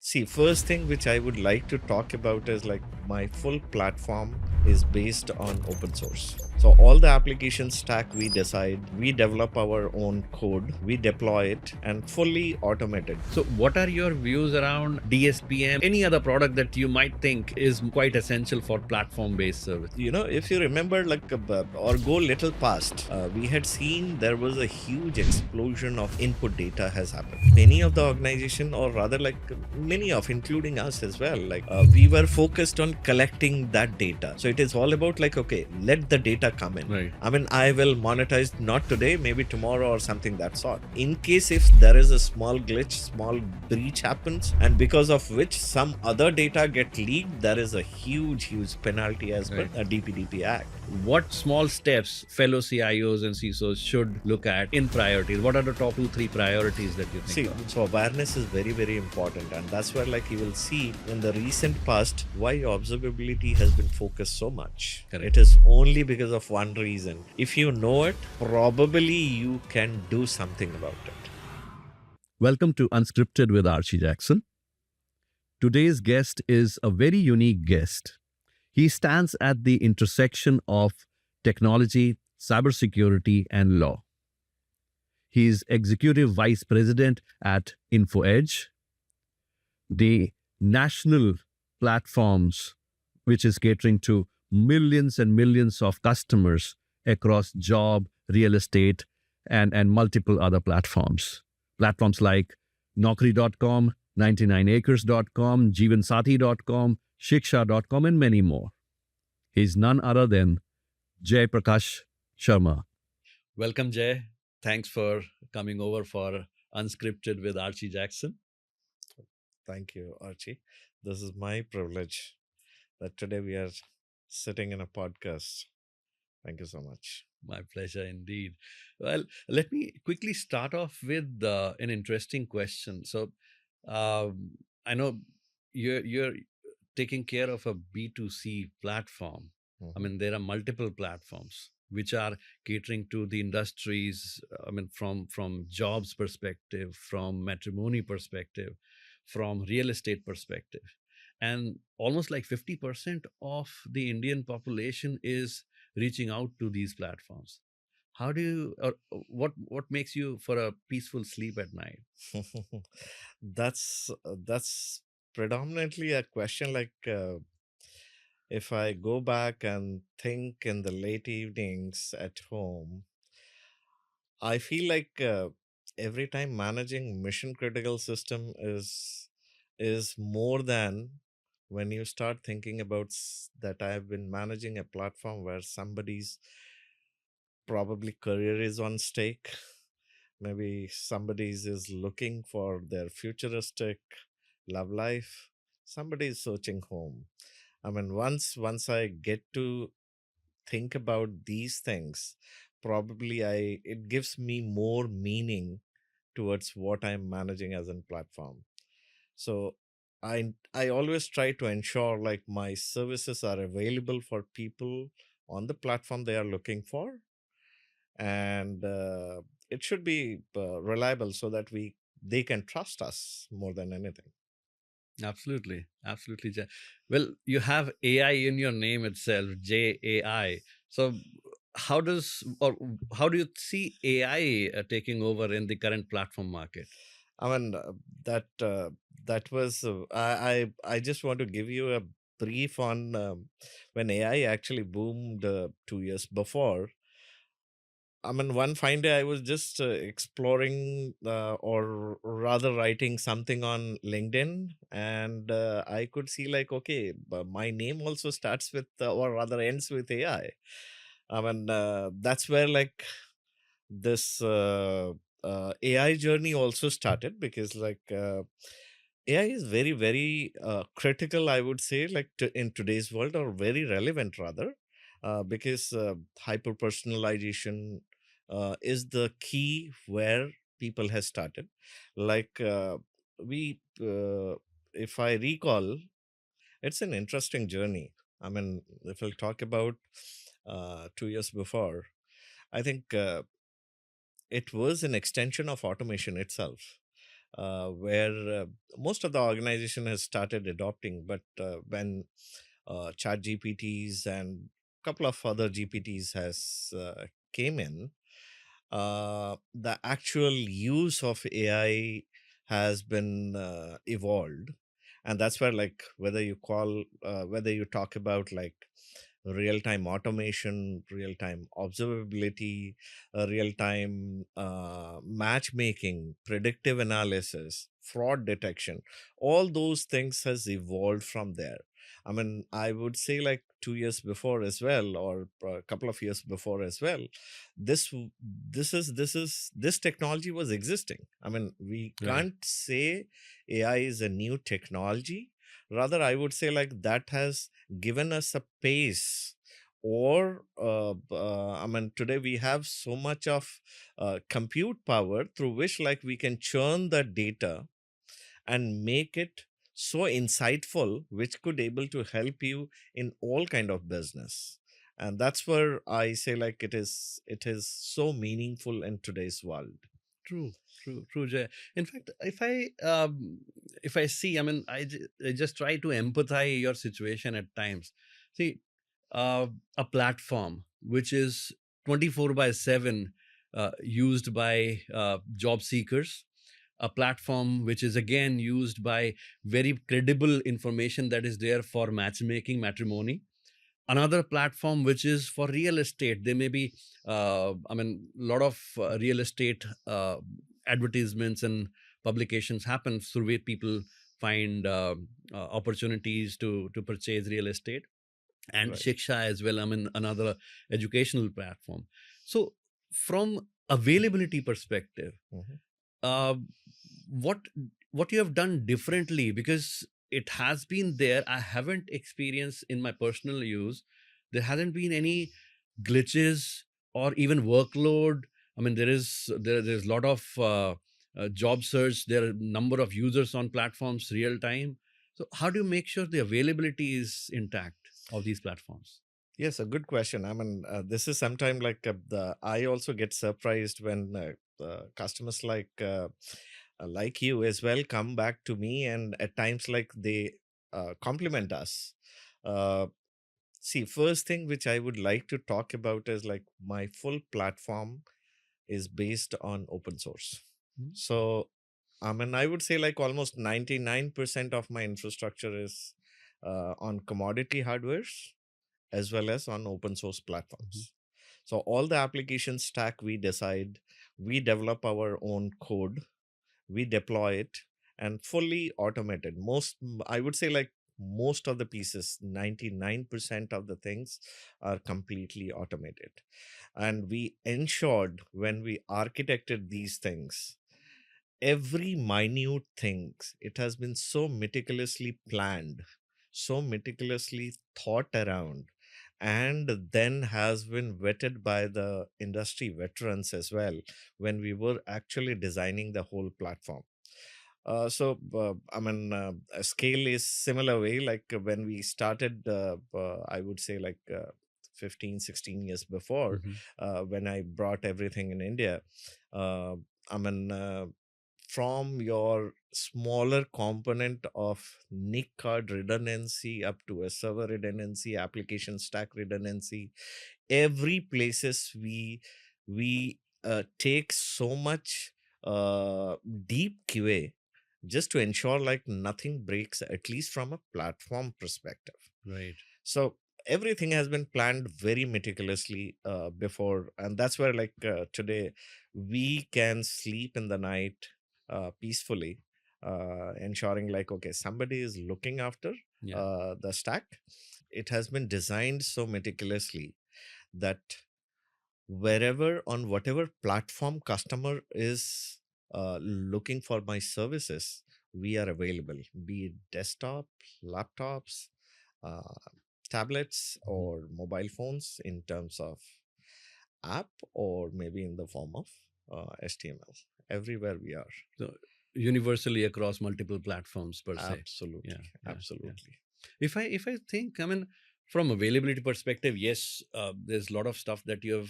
See, first thing which I would like to talk about is like my full platform is based on open source. So all the application stack we decide, we develop our own code, we deploy it and fully automated. So, what are your views around DSPM? Any other product that you might think is quite essential for platform based service? If you remember, like, or go little past, we had seen there was a huge explosion of input data has happened. Many of the organization, or rather, like many of, including us as well, like we were focused on collecting that data. So it is all about like, okay, let the data come in. Right. I mean, I will monetize not today, maybe tomorrow or something that sort. In case if there is a small glitch, small breach happens, and because of which some other data get leaked, there is a huge penalty as per Right. the DPDP Act. What small steps fellow CIOs and CISOs should look at in priorities? What are the top 2-3 priorities that you think See, of? so awareness is very important, and that's where like you will see in the recent past why observability has been focused so much. Correct. It is only because of one reason. If you know it, probably you can do something about it. Welcome to Unscripted with Archie Jackson. Today's guest is a very unique guest. He stands at the intersection of technology, cybersecurity, and law. He is Executive Vice President at InfoEdge, the national platforms which is catering to millions and millions of customers across job, real estate, and multiple other platforms. Platforms like Naukri.com, 99acres.com, Jeevansati.com, Shiksha.com, and many more. He's none other than Jai Prakash Sharma. Welcome, Jai. Thanks for coming over for Unscripted with Archie Jackson. Thank you, Archie. This is my privilege that today we are sitting in a podcast. Thank you so much. My pleasure indeed. Well, let me quickly start off with an interesting question. So, I know you're taking care of a B2C platform. I mean, there are multiple platforms which are catering to the industries. I mean, from jobs perspective, from matrimony perspective, from real estate perspective, and almost like 50% of the Indian population is reaching out to these platforms. How do you, or what makes you for a peaceful sleep at night? That's predominantly a question like if I go back and think in the late evenings at home, I feel like every time managing mission critical system is more than when you start thinking about that I have been managing a platform where somebody's probably career is on stake. Maybe somebody's is looking for their futuristic love life. Somebody is searching home. I mean, once I get to think about these things, probably I it gives me more meaning towards what I'm managing as a platform. So I always try to ensure like my services are available for people on the platform they are looking for, and it should be reliable so that we they can trust us more than anything. Absolutely, absolutely. Well, you have AI in your name itself, JAI. So, how does or how do you see AI taking over in the current platform market? I mean, that that was I just want to give you a brief on when AI actually boomed 2 years before. I mean, one fine day I was just exploring, or rather writing something on LinkedIn, and I could see like, okay, my name also starts with, or rather ends with AI. I mean, that's where like this AI journey also started, because like AI is very critical, I would say, like in today's world, or very relevant rather, because hyper personalization is the key where people has started. Like we, if I recall, it's an interesting journey. I mean, if we'll talk about 2 years before, I think it was an extension of automation itself. where most of the organization has started adopting. But when chat GPTs and couple of other GPTs has came in, the actual use of AI has been evolved, and that's where, like, whether you talk about like real time automation, real time observability, real time matchmaking, predictive analysis, fraud detection, all those things has evolved from there. I mean, I would say like 2 years before as well, or a couple of years before as well, this w- this technology was existing. I mean, we Right. can't say AI is a new technology. Rather, I would say like that has given us a pace, or I mean, today we have so much of compute power through which like we can churn the data and make it so insightful, which could able to help you in all kind of business. And that's where I say like it is so meaningful in today's world. True, true, Jay. In fact, if I see, I mean, I just try to empathize your situation at times. See, a platform which is 24/7 used by job seekers, a platform which is again used by very credible information that is there for matchmaking, matrimony, another platform which is for real estate. There may be I mean, a lot of real estate advertisements and publications happen through where people find opportunities to purchase real estate, and Right. shiksha as well, I mean, another educational platform. So from availability perspective, Mhm. uh, what what you have done differently, because it has been there, I haven't experienced in my personal use, there hasn't been any glitches or even workload. I mean, there's a lot of job search, there are a number of users on platforms real time. So how do you make sure the availability is intact of these platforms? Yes, a good question. I mean, this is sometime like the I also get surprised when customers like you as well come back to me, and at times like they compliment us. Uh, See, first thing which I would like to talk about is like my full platform is based on open source. Mhm. So, I mean, I would say like almost 99% of my infrastructure is on commodity hardwares as well as on open source Mhm. platforms. So, all the application stack we decide, we develop our own code, we deploy it, and fully automated. I would say like most of the pieces, 99% of the things are completely automated. And we ensured when we architected these things, every minute things, it has been so meticulously planned, so meticulously thought around, and then has been vetted by the industry veterans as well when we were actually designing the whole platform. I mean, a scale is similar way. Like when we started, I would say like 15, 16 years before, Mhm. when I brought everything in India. Uh, I mean, from your smaller component of NIC card redundancy up to a server redundancy, application stack redundancy, every places we take so much deep QA just to ensure like nothing breaks, at least from a platform perspective. Right. So everything has been planned very meticulously before, and that's where like today we can sleep in the night peacefully, ensuring like okay, somebody is looking after Yeah. the stack. It has been designed so meticulously that wherever, on whatever platform customer is looking for my services, we are available, be it desktop, laptops, uh, tablets, Mhm. or mobile phones, in terms of app, or maybe in the form of HTML. Everywhere we are. So universally across multiple platforms per se. Absolutely. Yeah, yeah. Absolutely. If I think, I mean, from availability perspective, yes, there's a lot of stuff that you're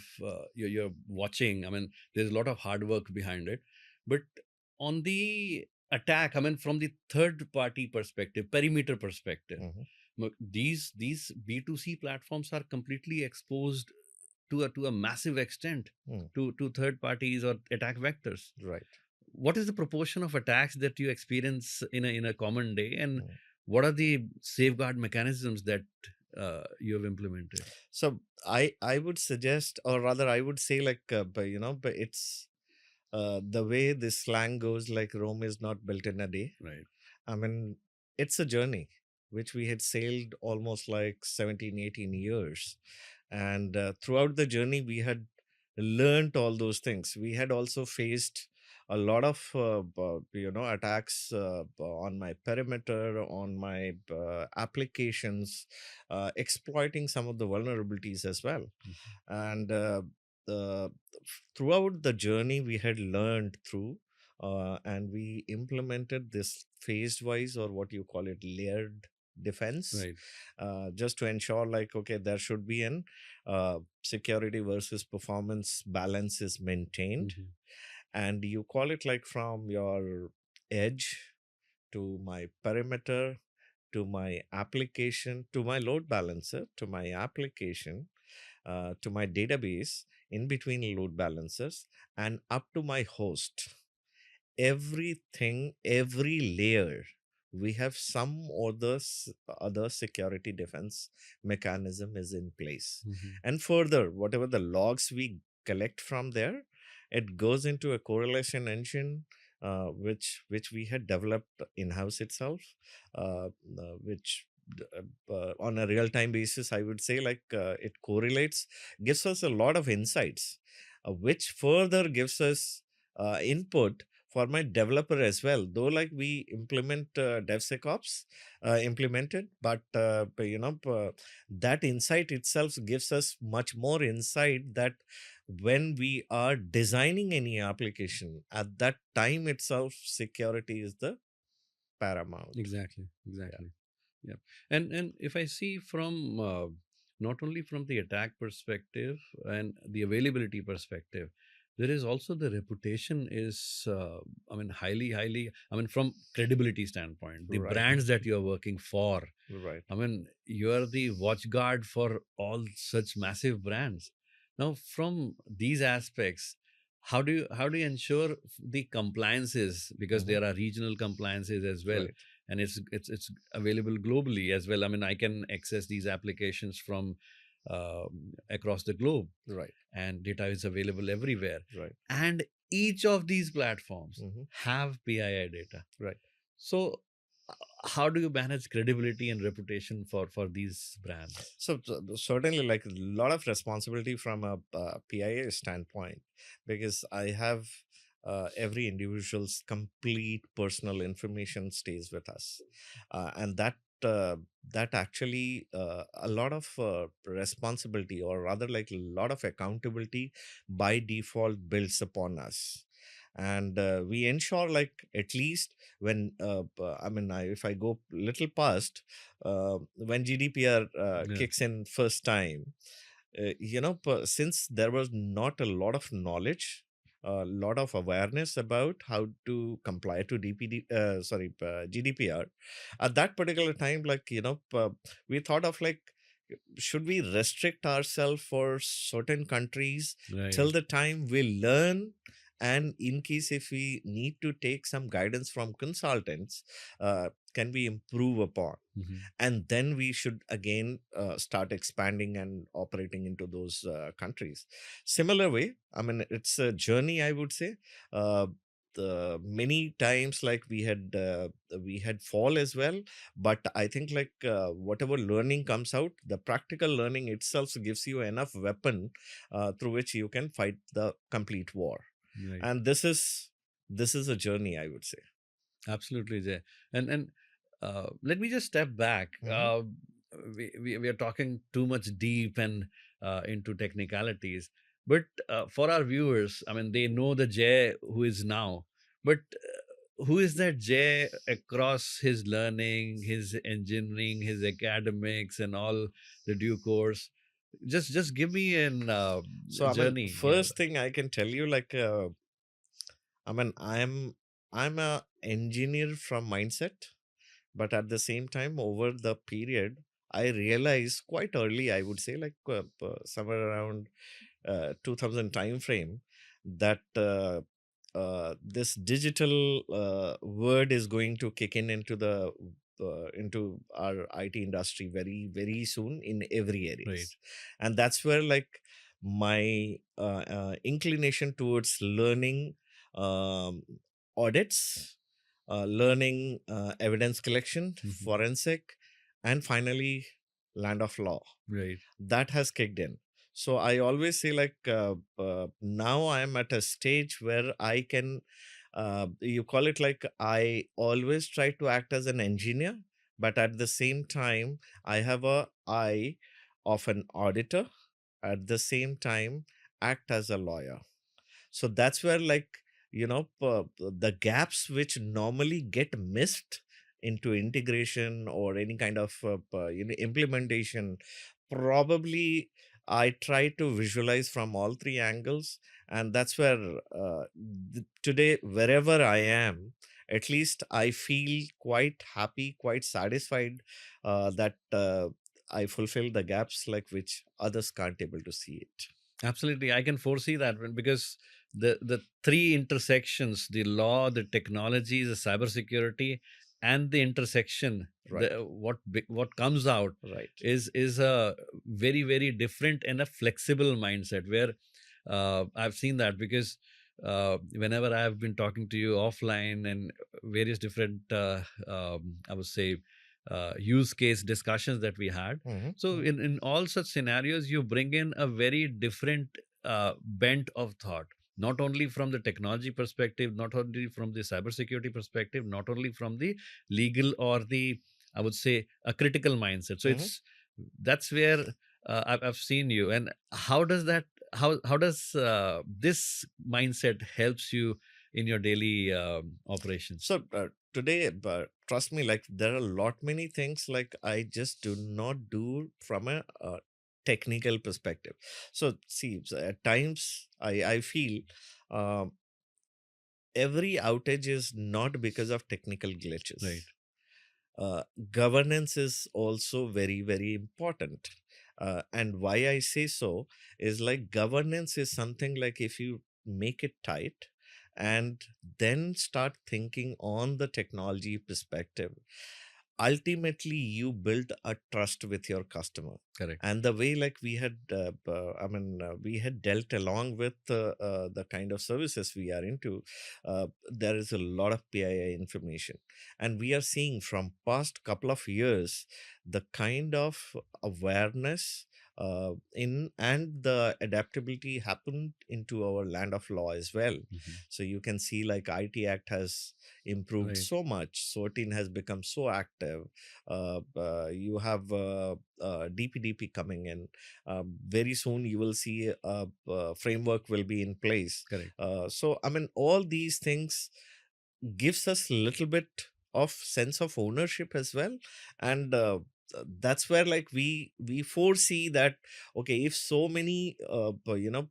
watching. I mean, there's a lot of hard work behind it, but on the attack, I mean, from the third party perspective, perimeter perspective, Mhm. these B2C platforms are completely exposed to a massive extent Mm. to third parties or attack vectors. Right. What is the proportion of attacks that you experience in a common day, and Mm. what are the safeguard mechanisms that you have implemented? So I would suggest, or rather, I would say, like, but but it's the way this slang goes, like Rome is not built in a day. Right. I mean, it's a journey which we had sailed almost like 17, 18 years. And throughout the journey, we had learned all those things. We had also faced a lot of, attacks on my perimeter, on my applications, exploiting some of the vulnerabilities as well. And the throughout the journey we had learned through, and we implemented this phased wise, or what you call it, layered defense, Right. just to ensure, like, okay, there should be an security versus performance balance is maintained. Mhm. And you call it like from your edge to my perimeter, to my application, to my load balancer, to my application, to my database, in between load balancers, and up to my host. Everything, every layer, we have some other security defense mechanism is in place. Mhm. And further, whatever the logs we collect from there, it goes into a correlation engine, which we had developed in house itself, which on a real time basis, I would say, like, it correlates, gives us a lot of insights, which further gives us input for my developer as well. Though, like, we implement DevSecOps implemented, but that insight itself gives us much more insight, that when we are designing any application, at that time itself, security is the paramount. Exactly. Yeah. Exactly. Yeah. And if I see from not only from the attack perspective and the availability perspective, there is also the reputation is, I mean, highly, I mean, from credibility standpoint, the Right. brands that you are working for, Right. I mean, you are the watchguard for all such massive brands. Now, from these aspects, how do you ensure the compliances, because Mhm. there are regional compliances as well, Right. and it's available globally as well. I mean, I can access these applications from across the globe, Right. and data is available everywhere. Right. And each of these platforms Mhm. have PII data. Right. So, how do you manage credibility and reputation for these brands? So certainly, like, a lot of responsibility from a PIA standpoint, because I have every individual's complete personal information stays with us, and uh, that actually a lot of responsibility, or rather, like, a lot of accountability by default builds upon us. And we ensure, like, at least when I mean, if I go little past, when GDPR Yeah. kicks in first time, since there was not a lot of knowledge, a lot of awareness about how to comply to GDPR, at that particular time, like, we thought of, like, should we restrict ourselves for certain countries till Right. the time we learn, and in case if we need to take some guidance from consultants, can we improve upon, Mhm. and then we should again start expanding and operating into those countries. Similar way, I mean, it's a journey, I would say. uh, the many times, like, we had fall as well, but I think, like, whatever learning comes out, the practical learning itself gives you enough weapon through which you can fight the complete war. Right. And this is a journey, I would say. Absolutely, Jay. And let me just step back. Hmm. We are talking too much deep and into technicalities, but for our viewers, I mean, they know the Jay who is now, but who is that Jay across his learning, his engineering, his academics, and all the due course? Just give me an So, I mean, journey. Yeah. first thing I can tell you, like, I mean, I'm I'm a engineer from mindset, but at the same time, over the period, I realized quite early, I would say, like somewhere around 2000 time frame, that this digital word is going to kick in into our IT industry very very soon in every Right. areas, and that's where like my inclination towards learning um, audits, learning evidence collection, Mhm. forensic, and finally land of law, Right. that has kicked in. So I always say like now I am at a stage where I can you call it like I always try to act as an engineer, but at the same time I have a eye of an auditor, at the same time act as a lawyer. So that's where like the gaps which normally get missed into integration or any kind of implementation, probably I try to visualize from all three angles. And that's where today wherever I am, at least I feel quite happy, quite satisfied that I fulfill the gaps like which others can't able to see it. Absolutely, I can foresee that because the three intersections: the law, the technology, the cybersecurity, and the intersection. Right. What comes out Right. is a very different and a flexible mindset. Where I've seen that because whenever I've been talking to you offline and various different, I would say, use case discussions that we had. Mhm, So mhm, in all such scenarios, you bring in a very different bent of thought, not only from the technology perspective, not only from the cybersecurity perspective, not only from the legal or the, I would say, a critical mindset. So mhm. that's where I've seen you. And how does that, how does this mindset helps you in your daily operations? So today, but trust me, like there are a lot many things like I just do not do from a technical perspective. So see, at times I feel um, every outage is not because of technical glitches. Right. uh, Governance is also very very important, and why I say so is like governance is something like if you make it tight and then start thinking on the technology perspective, ultimately you build a trust with your customer. Correct. And the way like we had we had dealt along with the kind of services we are into, there is a lot of PII information, and we are seeing from past couple of years the kind of awareness in and the adaptability happened into our land of law as well. Mhm. So you can see like IT Act has improved Right. so much, 13 has become so active. You have DPDP coming in very soon, you will see a framework will be in place. Correct. So I mean all these things gives us a little bit of sense of ownership as well. And that's where like we foresee that okay, if so many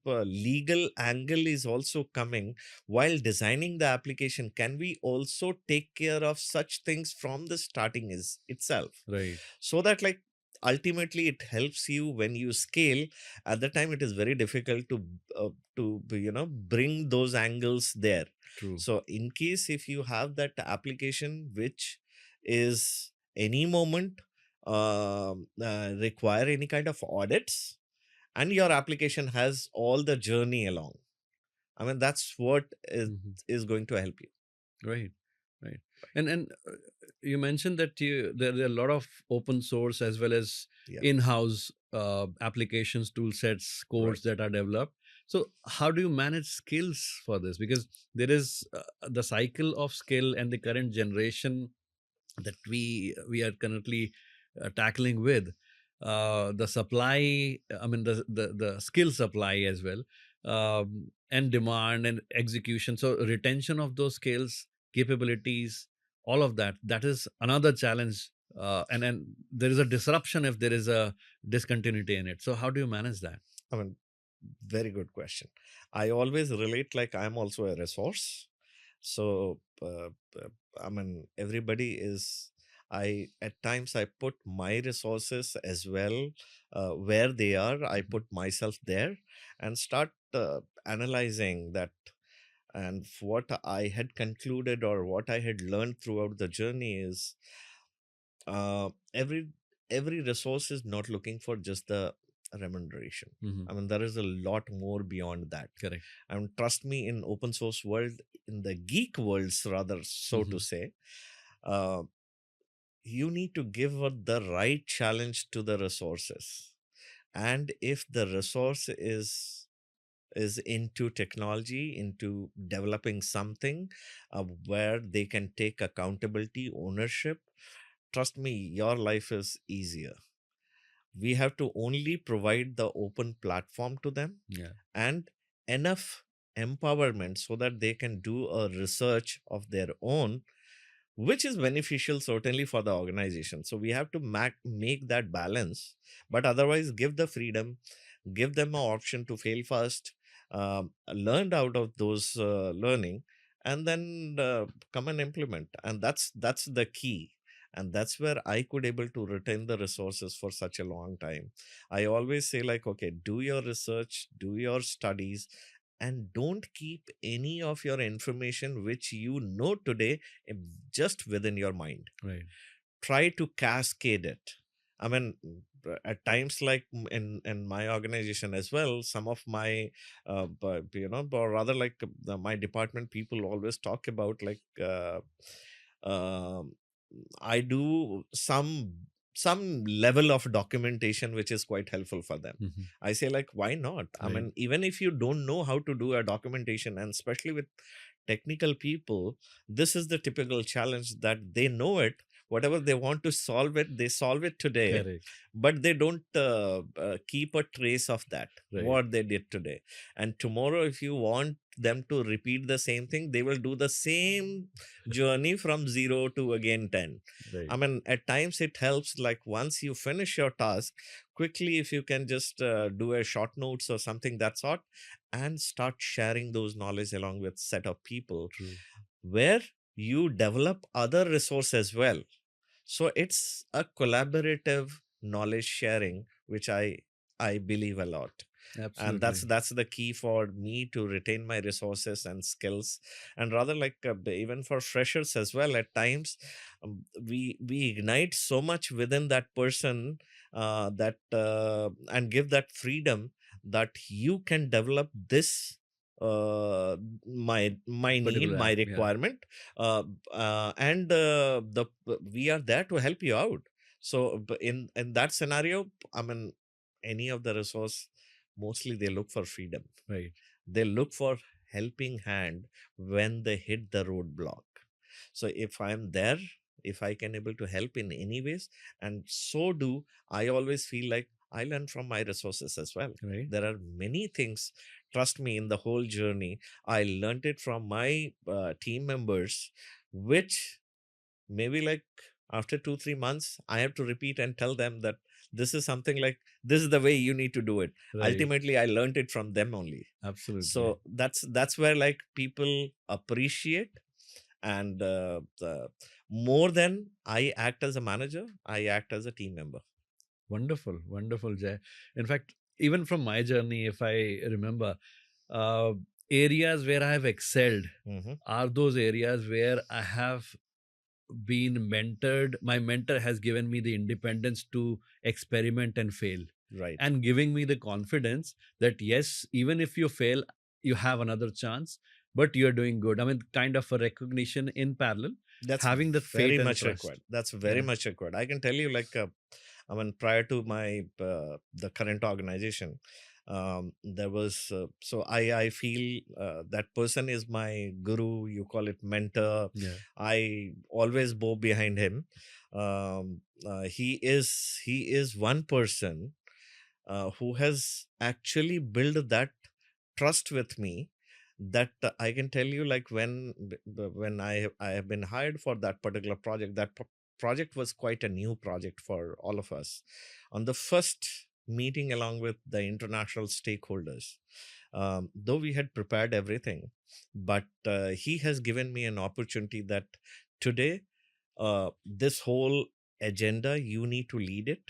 legal angle is also coming while designing the application, can we also take care of such things from the starting is itself, Right. so that like ultimately it helps you when you scale. At the time it is very difficult to bring those angles there. True. So in case if you have that application which is any moment require any kind of audits, and your application has all the journey along, I mean that's what Mhm. is going to help you. Right, right. And you mentioned that there are a lot of open source as well as Yeah. in-house applications, tool sets, Right. codes that are developed. So how do you manage skills for this? Because there is the cycle of skill and the current generation that we are currently tackling with the supply, I mean the skill supply as well, and demand and execution. So retention of those skills, capabilities, all of that is another challenge. And there is a disruption if there is a discontinuity in it. So how do you manage that? I mean, very good question. I always relate like I'm also a resource. So I mean, everybody is. I at times I put my resources as well where they are. I put myself there and start analyzing that, and what I had concluded or what I had learned throughout the journey is uh, every every resource is not looking for just the remuneration. I mean, there is a lot more beyond that. Correct. And trust me, in open source world, in the geek worlds rather, so to say, uh, you need to give the right challenge to the resources. And if the resource is into technology, into developing something where they can take accountability, ownership, trust me, your life is easier. We have to only provide the open platform to them, Yeah. and enough empowerment so that they can do a research of their own, which is beneficial certainly for the organization. So we have to make that balance, but otherwise give the freedom, give them an option to fail fast, learn out of those learning, and then come and implement. And that's the key. And that's where I could able to retain the resources for such a long time. I always say, like, okay, do your research, do your studies, and don't keep any of your information which you know today eh, just within your mind. Right. Try to cascade it. I mean, at times, like in my organization as well, some of my or rather like my department people always talk about, like, um I do some level of documentation which is quite helpful for them. I say, like, why not? I Right. mean, even if you don't know how to do a documentation, and especially with technical people, this is the typical challenge, that they know it. Whatever they want to solve it, they solve it today, Correct. but they don't keep a trace of that, Right. what they did today. And tomorrow, if you want them to repeat the same thing, they will do the same journey from 0 to again 10. Right. I mean, at times it helps, like, once you finish your task, quickly, if you can just do a short notes or something that sort, and start sharing those knowledge along with set of people. True. Where you develop other resource as well. So it's a collaborative knowledge sharing, which I believe a lot. And Absolutely. that's the key for me to retain my resources and skills. And rather, like, even for freshers as well, at times we ignite so much within that person, that and give that freedom, that you can develop this, my need, Particular my app. Yeah. requirement, and we are there to help you out. So in that scenario, I mean, any of the resource, mostly they look for freedom. Right. They look for helping hand when they hit the roadblock. So if I'm there, if I can able to help in any ways, and so do, I always feel like I learn from my resources as well. Right. There are many things, trust me, in the whole journey I learned it from my team members, which maybe, like, after 2 3 months I have to repeat and tell them that this is something, like, this is the way you need to do it. Right. Ultimately, I learned it from them only. Absolutely. So that's where, like, people appreciate. And more than I act as a manager, I act as a team member. Wonderful, wonderful, Jay. In fact, even from my journey, if I remember, uh, areas where I have excelled Hmm. are those areas where I have been mentored. My mentor has given me the independence to experiment and fail, Right. and giving me the confidence that yes, even if you fail, you have another chance, but you're doing good. I mean, kind of a recognition in parallel, That's having that very faith and much trust. required. That's very Yeah. much required. I can tell you, like, I mean, prior to my the current organization, there was so I feel that person is my guru. You call it mentor. Yeah. I always bow behind him. He is one person who has actually built that trust with me, that I can tell you, like, when I have been hired for that particular project, that project was quite a new project for all of us. On the first meeting along with the international stakeholders, Though we had prepared everything, but he has given me an opportunity that today, this whole agenda, you need to lead it.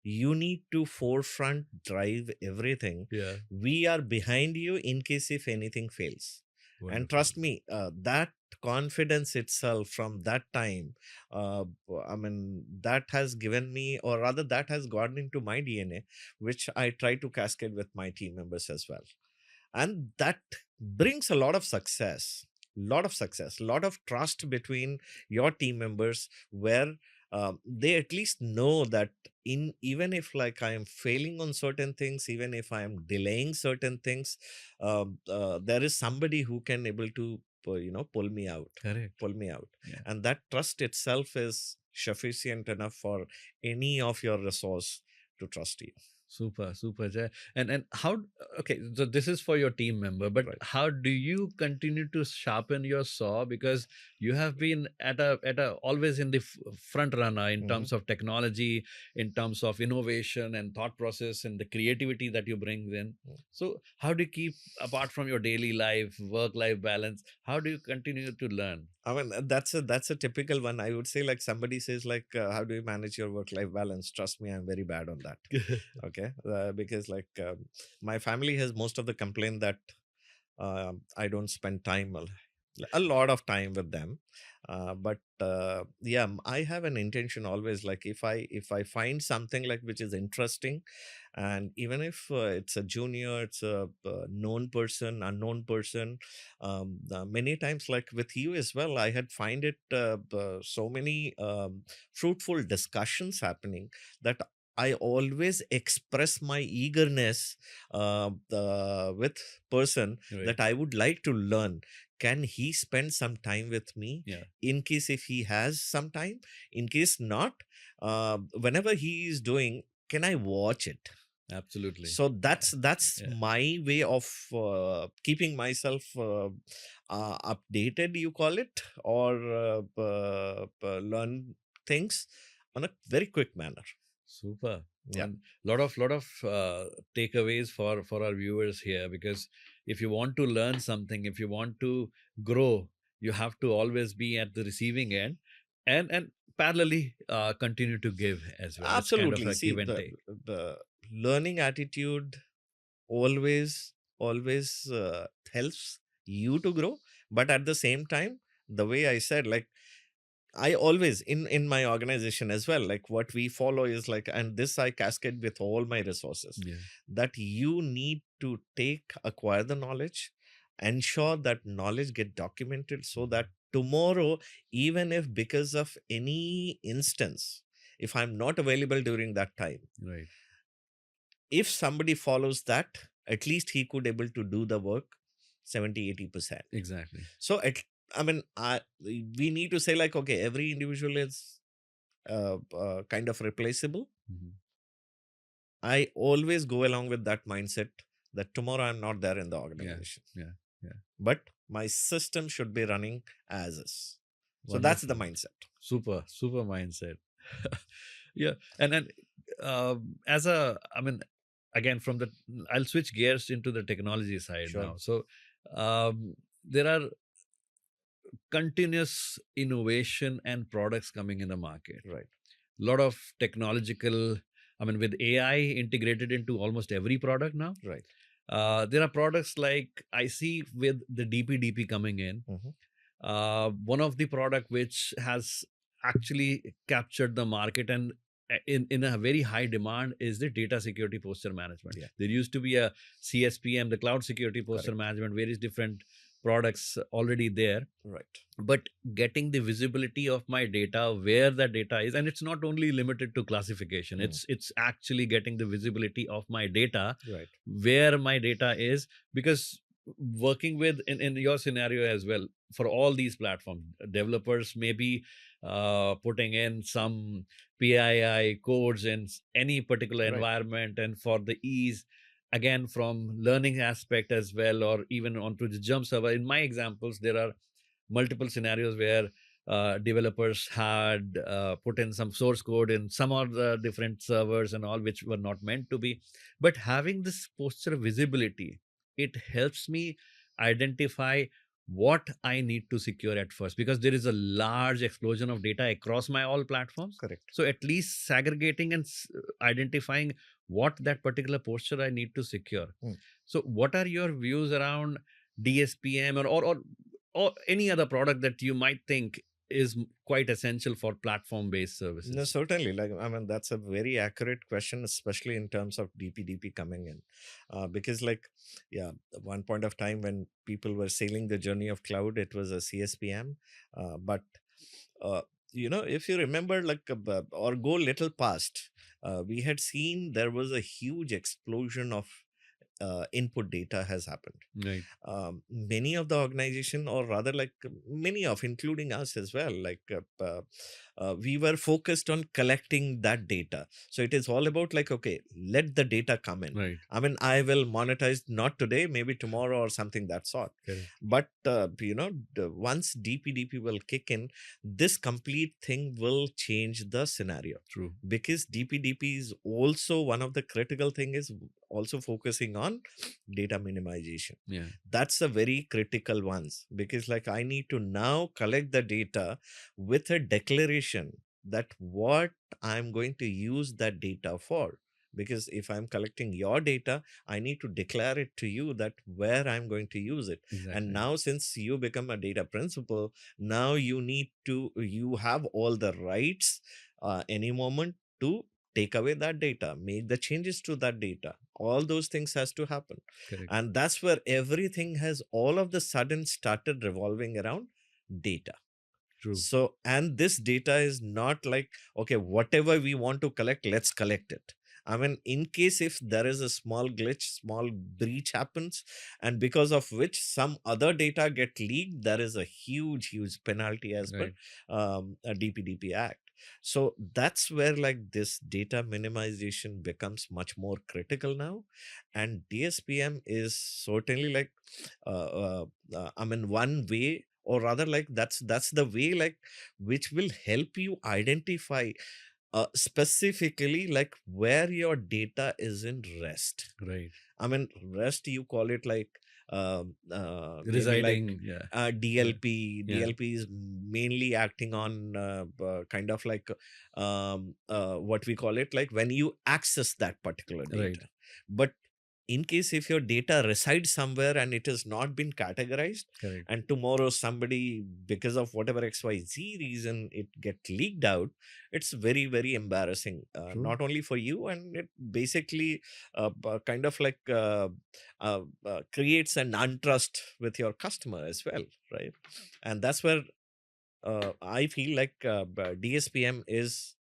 You need to forefront drive everything. Yeah. We are behind you in case if anything fails. And Wonderful. trust me, that confidence itself from that time, I mean, that has given me, or rather, that has gotten into my DNA, which I try to cascade with my team members as well. And that brings a lot of trust between your team members, where they at least know that, in even if like I am failing on certain things, even if I am delaying certain things, there is somebody who can able to pull me out. Correct. Pull me out. Yeah. And that trust itself is sufficient enough for any of your resource to trust you. Super, super, Jay. And how? Okay, so this is for your team member, but Right. how do you continue to sharpen your saw? Because you have been at a always in the front runner in Mhm. terms of technology, in terms of innovation and thought process, and the creativity that you bring in. Mm. So how do you keep, apart from your daily life, work life balance? How do you continue to learn? I mean, that's a typical one. I would say, like, somebody says like, how do you manage your work life balance? Trust me, I'm very bad on that. Okay, because like, my family has most of the complaint that I don't spend time a lot of time with them. But yeah, I have an intention always, like, if I find something like which is interesting, and even if it's a junior, it's a known person, unknown person, many times, like with you as well, I had find it so many fruitful discussions happening, that I always express my eagerness with person Right. that I would like to learn. Can he spend some time with me? Yeah. In case if he has some time, in case not, whenever he is doing, can I watch it? Absolutely. So that's Yeah. my way of keeping myself updated, you call it, or learn things on a very quick manner. Super. Yeah, And lot of takeaways for our viewers here, because if you want to learn something, if you want to grow, you have to always be at the receiving end, and parallelly continue to give as well. It's kind of absolutely. a See, give and take. the learning attitude always helps you to grow, but at the same time, the way I said, like, I always, in my organization as well, like, what we follow is like, and this I cascade with all my resources, Yeah. that you need to acquire the knowledge, ensure that knowledge get documented, so that tomorrow, even if because of any instance, if I'm not available during that time, Right. if somebody follows that, at least he could able to do the work 70-80%. Exactly. So I mean, we need to say, like, okay, every individual is kind of replaceable. Mhm. I always go along with that mindset, that tomorrow I'm not there in the Yeah. organization, Yeah. Yeah. but my system should be running as is. So that's the Wonderful. mindset. Super, super mindset. Yeah. And as a, I mean, again, from the, I'll switch gears into the technology side Sure. now. So there are continuous innovation and products coming in the market. Right. A lot of technological, I mean, with AI integrated into almost every product now. Right. There are products like I see with the DPDP coming in. Mhm. One of the product which has actually captured the market and in a very high demand is the data security posture management. Yeah. There used to be a CSPM, the cloud security posture Correct. management, various different products already there. Right. But getting the visibility of my data, where the data is, and it's not only limited to classification, Mm. it's actually getting the visibility of my data, Right. where my data is. Because working with, in your scenario as well, for all these platforms, developers may be putting in some PII codes in any particular Right. environment, and for the ease, again, from learning aspect as well, or even onto the jump server. In my examples, there are multiple scenarios where developers had put in some source code in some of the different servers and all, which were not meant to be. But having this posture visibility it helps me identify what I need to secure at first, because there is a large explosion of data across my all platforms. Correct. So at least segregating and identifying what that particular posture I need to secure. Mm. So what are your views around DSPM, or any other product that you might think is quite essential for platform based No, services? certainly. Like, I mean, that's a very accurate question, especially in terms of DPDP coming in. Because, like, yeah, at one point of time when people were sailing the journey of cloud, it was a CSPM. But, uh, if you remember, like, or go little past, we had seen there was a huge explosion of input data has happened. Right. Many of the organization, or rather like many of, including us as well, like we were focused on collecting that data. So it is all about like, okay, let the data come in. Right. I mean, I will monetize not today, maybe tomorrow or something that sort. Correct. But once DPDP will kick in, this complete thing will change the scenario. True. Because DPDP is also one of the critical thing is also focusing on data minimization. Yeah. That's a very critical ones, because like I need to now collect the data with a declaration that what I'm going to use that data for. Because if I'm collecting your data, I need to declare it to you that where I'm going to use it. Exactly. And now since you become a data principal, now you have all the rights any moment to take away that data, make the changes to that data. All those things has to happen. Correct. And that's where everything has all of the sudden started revolving around data. True. So, and this data is not like, okay, whatever we want to collect, let's collect it. I mean, in case if there is a small glitch, small breach happens, and because of which some other data get leaked, there is a huge, huge penalty as Right. per a DPDP Act. So that's where like this data minimization becomes much more critical now. And DSPM is certainly like, I mean, one way, or rather like that's the way like which will help you identify specifically like where your data is in rest. Right. I mean, rest, you call it like maybe like Residing. Yeah. DLP. Yeah. DLP is mainly acting on kind of like what we call it like when you access that particular data. Right. But in case if your data resides somewhere and it has not been categorized, Correct. and tomorrow somebody, because of whatever XYZ reason, it get leaked out, it's very, very embarrassing, True. not only for you, and it basically kind of like creates an untrust with your customer as well, right? And that's where I feel like DSPM is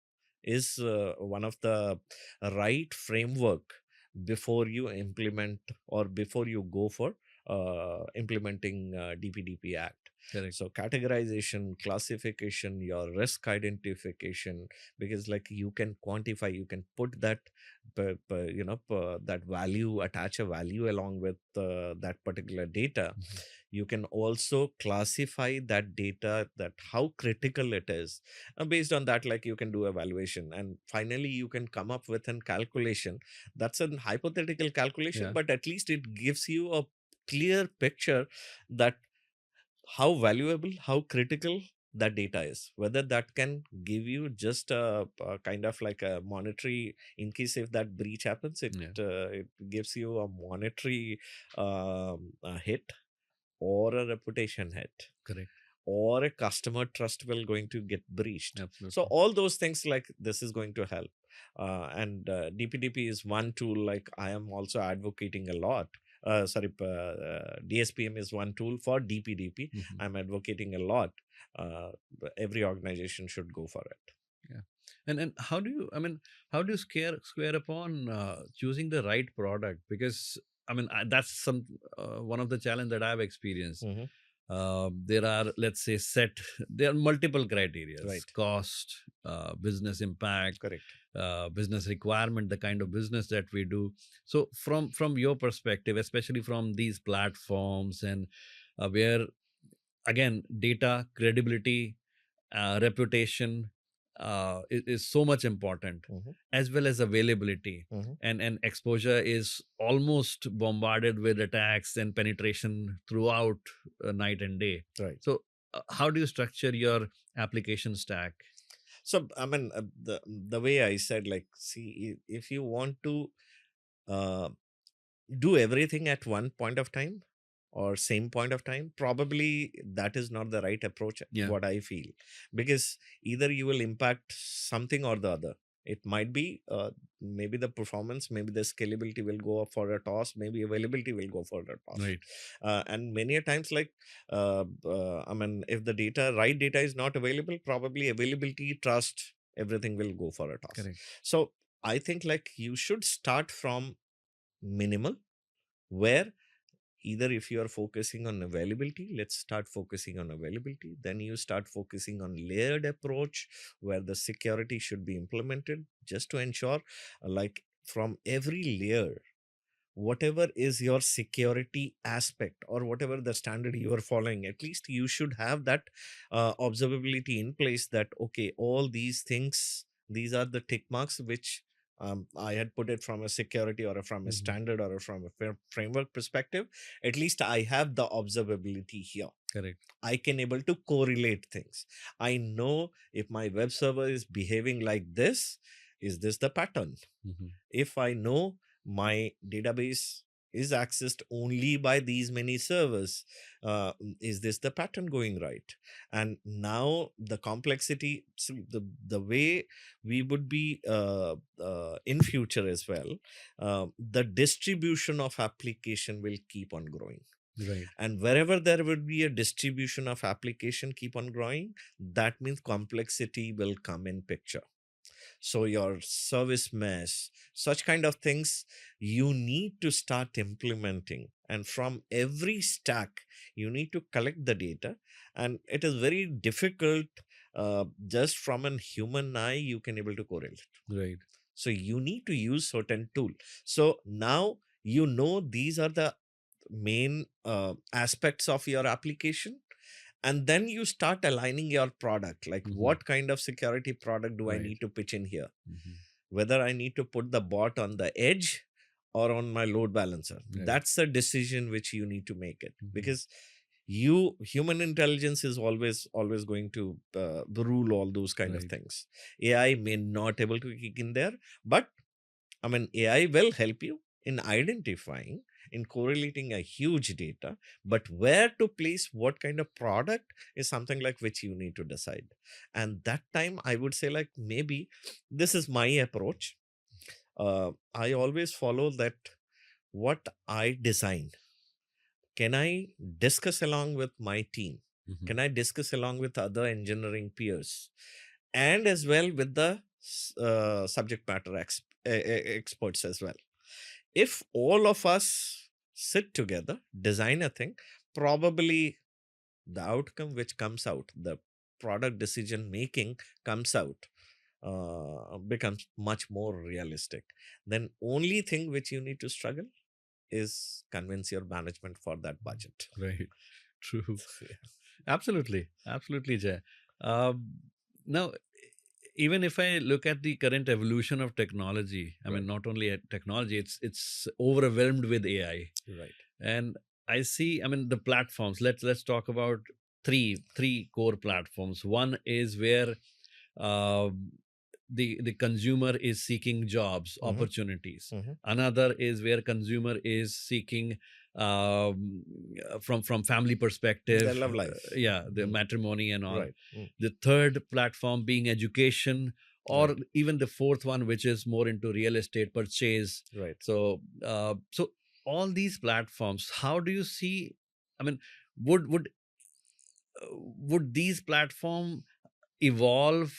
one of the right framework before you implement or before you go for implementing DPDP Act. Correct. So categorization, classification, your risk identification, because like you can quantify, you can put that, that value, attach a value along with that particular data. Mhm. You can also classify that data, that how critical it is. Based on that, like you can do evaluation, and finally you can come up with an calculation. That's a hypothetical calculation, Yeah. but at least it gives you a clear picture that how valuable, how critical that data is, whether that can give you just a kind of like a monetary, in case if that breach happens, Yeah. it gives you a monetary hit, or a reputation hit, Correct. or a customer trust will going to get breached. Absolutely. So all those things like this is going to help. And DPDP is one tool like I am also advocating a lot. DSPM is one tool for DPDP. Mhm. I'm advocating a lot. Every organization should go for it. Yeah. And how do you, I mean, how do you square upon choosing the right product? Because I mean, that's some one of the challenge that I've experienced. Mhm. There are, let's say, there are multiple criteria: Right. cost, business impact, Correct. business requirement, the kind of business that we do. So from your perspective, especially from these platforms, and where again data credibility, reputation, is so much important, Mhm, as well as availability. mhm. And exposure is almost bombarded with attacks and penetration throughout night and day. Right. So, how do you structure your application stack? So I mean, the way I said, like, see, if you want to uh, do everything at one point of time or same point of time, probably that is not the right approach, Yeah. what I feel, because either you will impact something or the other. It might be maybe the performance, maybe the scalability will go up for a toss, maybe availability will go for a toss. Right. And many a times, like, I mean, if the data, right data is not available, probably availability, trust, everything will go for a toss. Correct. So I think, like, you should start from minimal, where either if you are focusing on availability, let's start focusing on availability, then you start focusing on layered approach, where the security should be implemented just to ensure, like, from every layer, whatever is your security aspect or whatever the standard you are following, at least you should have that observability in place, that okay, all these things, these are the tick marks which I had put it from a security or from a Mhm. standard or from a framework perspective. At least I have the observability here. Correct. I can able to correlate things. I know if my web server is behaving like this, is this the pattern? Mhm. If I know my database is accessed only by these many servers, is this the pattern going right? And now the complexity, so the way we would be in future as well, the distribution of application will keep on growing, Right. and wherever there would be a distribution of application keep on growing, that means complexity will come in picture. So your service mesh, such kind of things, you need to start implementing, and from every stack you need to collect the data, and it is very difficult. Just from a human eye you can able to correlate, Right. so you need to use certain tool. So now you know these are the main aspects of your application, and then you start aligning your product, like Mhm. what kind of security product do I Right. need to pitch in here, Mhm. whether I need to put the bot on the edge or on my load balancer. Right. That's a decision which you need to make it, Mhm. because you, human intelligence is always going to rule all those kind of Right. things. AI may not able to kick in there, but I mean, AI will help you in identifying, in correlating a huge data, but where to place what kind of product is something like which you need to decide. And that time, I would say, like, maybe this is my approach. I always follow that what I design, can I discuss along with my team? Mhm. Can I discuss along with other engineering peers? And as well with the subject matter experts as well. If all of us sit together, design a thing, probably the outcome which comes out, the product decision making comes out, becomes much more realistic. Then only thing which you need to struggle is convince your management for that budget. Right. True. Yeah. Absolutely. Absolutely, Jay. Um, Now, even if I look at the current evolution of technology, I Right. mean, not only at technology, it's overwhelmed with AI. Right. And I see, I mean, the platforms. Let's talk about three core platforms. One is where um, the consumer is seeking jobs Mm-hmm. opportunities. Mm-hmm. Another is where consumer is seeking from family Their perspective, love life. yeah, the Mm. matrimony and all. Right. Mm. The third platform being education, or Right. even the fourth one, which is more into real estate purchase. Right. So all these platforms, how do you see, I mean, would would these platform evolve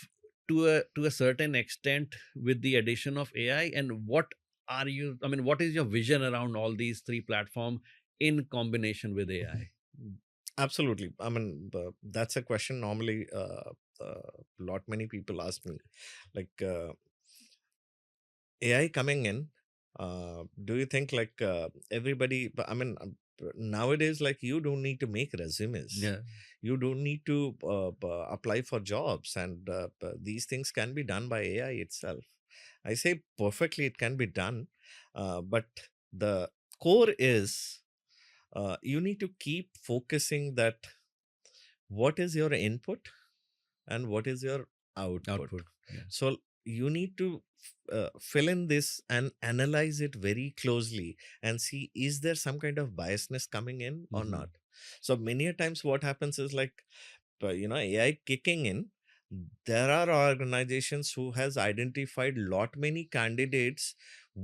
to a certain extent with the addition of AI? And what are you, I mean, what is your vision around all these three platform in combination with AI? Absolutely. I mean, that's a question normally lot many people ask me, like, AI coming in. Do you think, like, everybody? But I mean, nowadays, like, you don't need to make resumes. Yeah. You don't need to apply for jobs, and these things can be done by AI itself. I say perfectly it can be done, but the core is you need to keep focusing that what is your input and what is your output. Output. Yeah. So you need to fill in this and analyze it very closely and see, is there some kind of biasness coming in or Mhm. not. So many a times what happens is like AI kicking in, there are organizations who has identified lot many candidates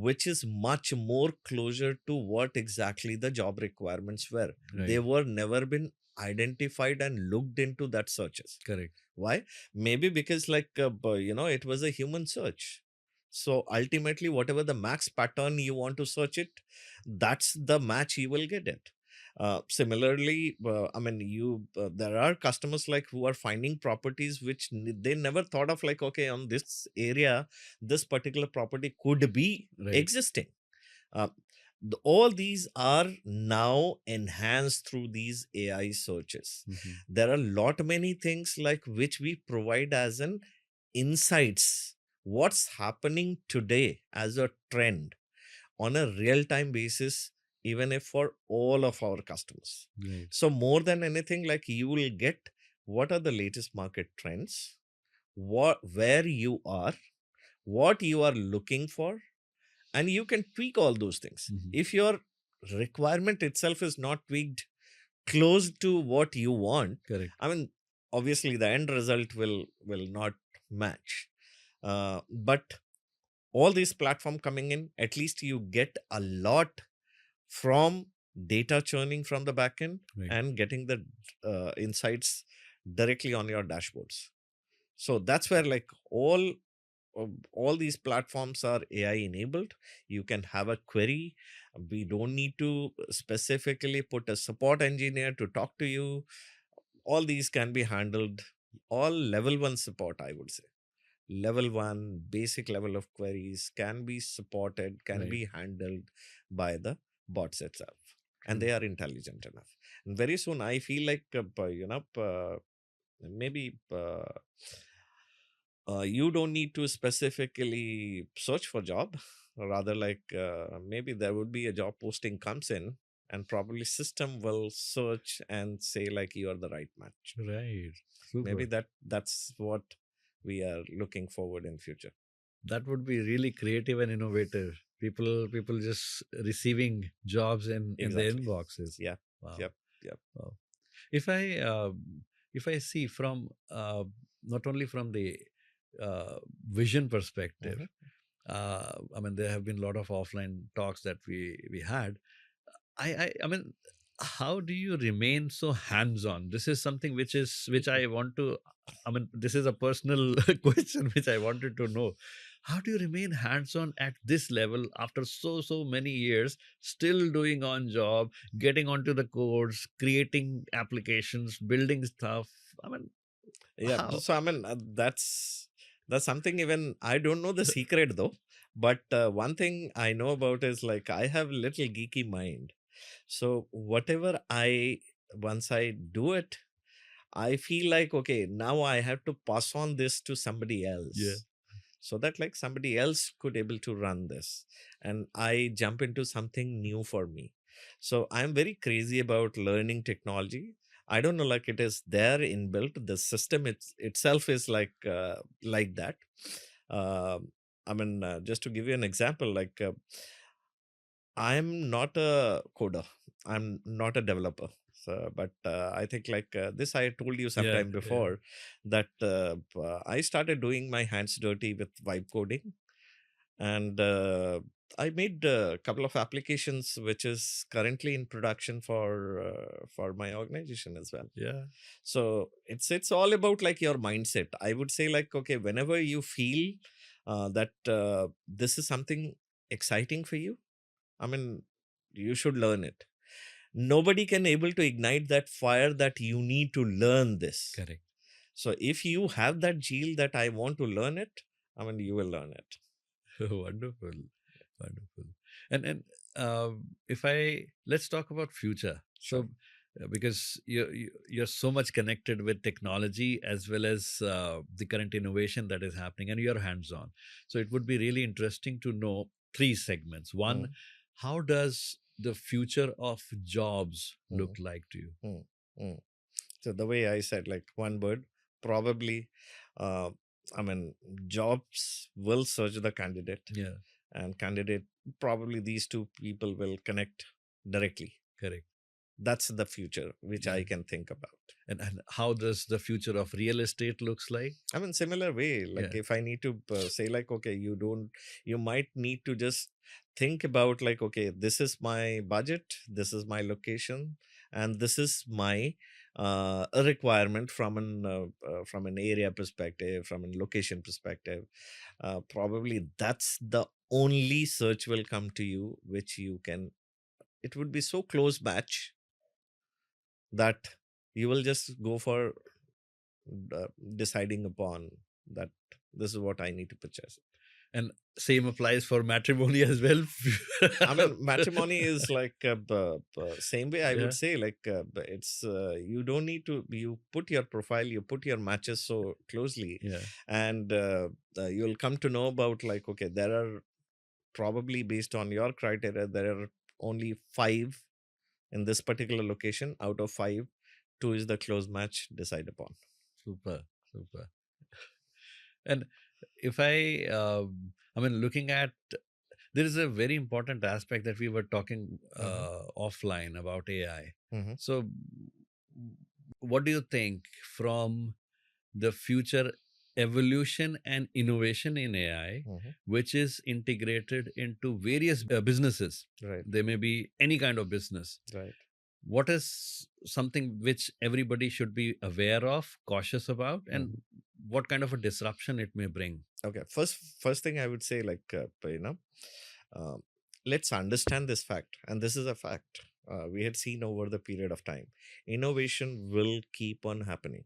which is much more closer to what exactly the job requirements were. They Right. were never been identified and looked into that searches. Correct. Why? Maybe because like it was a human search. So ultimately whatever the max pattern you want to search it, that's the match you will get it. Similarly, I mean, there are customers like who are finding properties which they never thought of, like, okay, on this area this particular property could be Right. existing. uh, all these are now enhanced through these AI searches. Mhm. There are lot many things like which we provide as an insights. What's happening today as a trend on a real time basis, even if for all of our customers. Right. So more than anything, like you will get what are the latest market trends, where you are, what you are looking for, and you can tweak all those things. Mhm. If your requirement itself is not tweaked close to what you want, Correct. I mean, obviously the end result will not match. But all these platform coming in, at least you get a lot from data churning from the backend Right. and getting the insights directly on your dashboards. So that's where like all these platforms are AI enabled. You can have a query. We don't need to specifically put a support engineer to talk to you. All these can be handled. All level one support, I would say. Level one, basic level of queries can be supported, can Right. be handled by the bots itself. And True. they are intelligent enough. And very soon, I feel like, maybe you don't need to specifically search for job. Rather, like maybe there would be a job posting comes in, and probably system will search and say like you are the right match. Right. Maybe Super. that's what we are looking forward in future. That would be really creative and innovative. People just receiving jobs in their Exactly. inboxes. Yeah. Wow. Yep. Yep. Wow. If I if I see from not only from the uh, vision perspective, Mhm. I mean there have been a lot of offline talks that we had. I mean, how do you remain so hands-on? This is something which I want to. I mean, this is a personal question which I wanted to know. How do you remain hands-on at this level after so many years, still doing on job, getting onto the codes, creating applications, building stuff? I mean, Yeah. how? So I mean, that's something even I don't know the secret though. But one thing I know about is like I have little geeky mind. So whatever once I do it, I feel like, okay, now I have to pass on this to somebody Yeah. else, so that like somebody else could able to run this, and I jump into something new for me. So I'm very crazy about learning technology. I don't know, like it is there inbuilt. The system itself is like that. I mean, just to give you an example, like I'm not a coder. I'm not a developer. So, but I think like this, I told you Yeah. sometime Yeah. before that I started doing my hands dirty with vibe coding, and I made a couple of applications which is currently in production for my organization as well. Yeah. So it's all about like your mindset. I would say like, okay, whenever you feel that this is something exciting for you, I mean, you should learn it. Nobody can able to ignite that fire that you need to learn this. Correct. So if you have that zeal that I want to learn it, I mean, you will learn it. Wonderful, wonderful. And if I let's talk about future. Sure. So because you're so much connected with technology as well as the current innovation that is happening, and you're hands on. So it would be really interesting to know three segments. One, Mm, how does the future of jobs look mm, like to you? mm, mm. So the way I said, like one word, probably, uh, I mean, jobs will search the candidate, Yeah, and candidate, probably these two people will connect directly. correct. That's the future which Yeah. I can think about. And how does the future of real estate looks like? I mean, similar way, like Yeah, if I need to say, like, okay, you might need to just think about, like, okay, this is my budget, this is my location, and this is my a requirement from an area perspective, from a location perspective. Probably that's the only search will come to you, which you can. It would be so close match that you will just go for uh, deciding upon that this is what I need to purchase. and same applies for matrimony as well. I mean, matrimony is like same way I would Yeah, say, like it's you don't need to, you put your profile, you put your matches so closely, yeah, and you'll come to know about, like, okay, there are probably, based on your criteria, there are only five in this particular location. Out of five, two is the close match, decide upon. super, super. And if I mean, looking at, there is a very important aspect that we were talking Mm-hmm. offline about AI. Mm-hmm. So, what do you think from the future evolution and innovation in AI, Mm-hmm. which is integrated into various businesses? Right. There may be any kind of business. Right. What is something which everybody should be aware of, cautious about, and Mm-hmm. what kind of a disruption it may bring? Okay. First thing I would say, like, um, let's understand this fact, and this is a fact. We had seen over the period of time, innovation will keep on happening.